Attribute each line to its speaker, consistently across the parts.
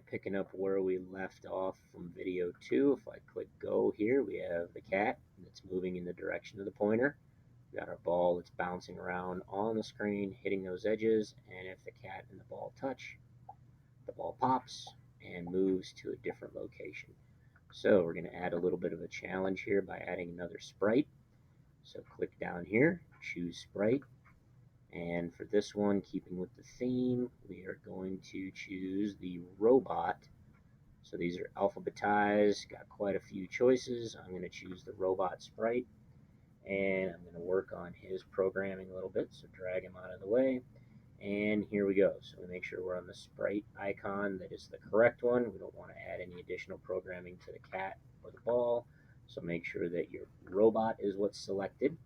Speaker 1: picking up where we left off from video 2. If I click go here, we have the cat that's moving in the direction of the pointer. We got our ball that's bouncing around on the screen, hitting those edges, and if the cat and the ball touch, the ball pops and moves to a different location. So we're going to add a little bit of a challenge here by adding another sprite. So click down here, choose sprite, and for this one, keeping with the theme, we are going to choose the robot. So these are alphabetized, got quite a few choices. I'm going to choose the robot sprite, and I'm going to work on his programming a little bit. So drag him out of the way, and here we go. So we make sure we're on the sprite icon that is the correct one. We don't want to add any additional programming to the cat or the ball. So make sure that your robot is what's selected.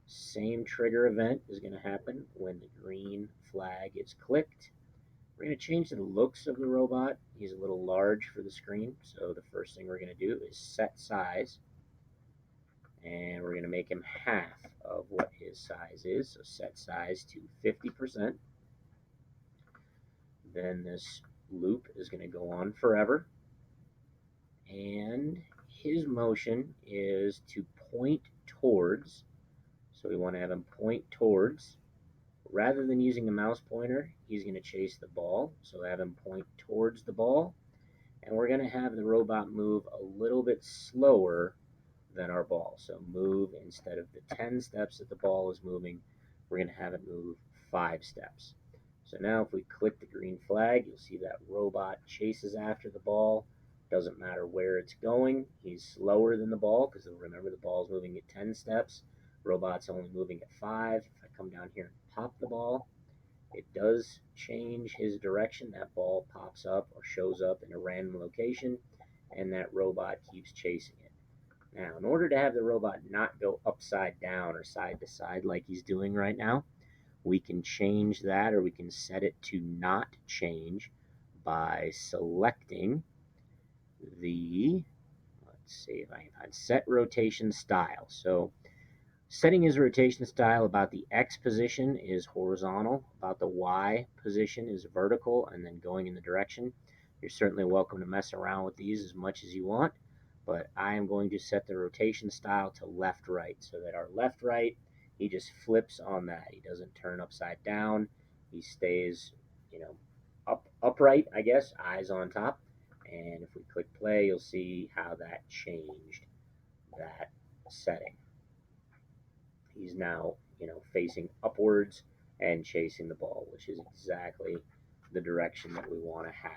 Speaker 1: Same trigger event is going to happen when the green flag is clicked. We're going to change the looks of the robot. He's a little large for the screen, so the first thing we're going to do is set size, and we're going to make him half of what his size is, so set size to 50%. Then this loop is going to go on forever, and his motion is to point towards, so we want to have him point towards. Rather than using a mouse pointer, he's going to chase the ball, so have him point towards the ball, and we're going to have the robot move a little bit slower than our ball. So move, instead of the 10 steps that the ball is moving, we're going to have it move 5 steps. So now if we click the green flag, you'll see that robot chases after the ball. Doesn't matter where it's going, he's slower than the ball, because remember the ball's moving at 10 steps. Robot's only moving at 5. If I come down here and pop the ball, it does change his direction. That ball pops up or shows up in a random location, and that robot keeps chasing it. Now, in order to have the robot not go upside down or side to side like he's doing right now, we can change that, or we can set it to not change by selecting the, let's see if I can find set rotation style. So setting his rotation style, about the X position is horizontal, about the Y position is vertical, and then going in the direction. You're certainly welcome to mess around with these as much as you want, but I am going to set the rotation style to left-right, so that our left-right, he just flips on that. He doesn't turn upside down. He stays, upright, I guess, eyes on top. And if we click play, you'll see how that changed that setting. He's now, facing upwards and chasing the ball, which is exactly the direction that we want to have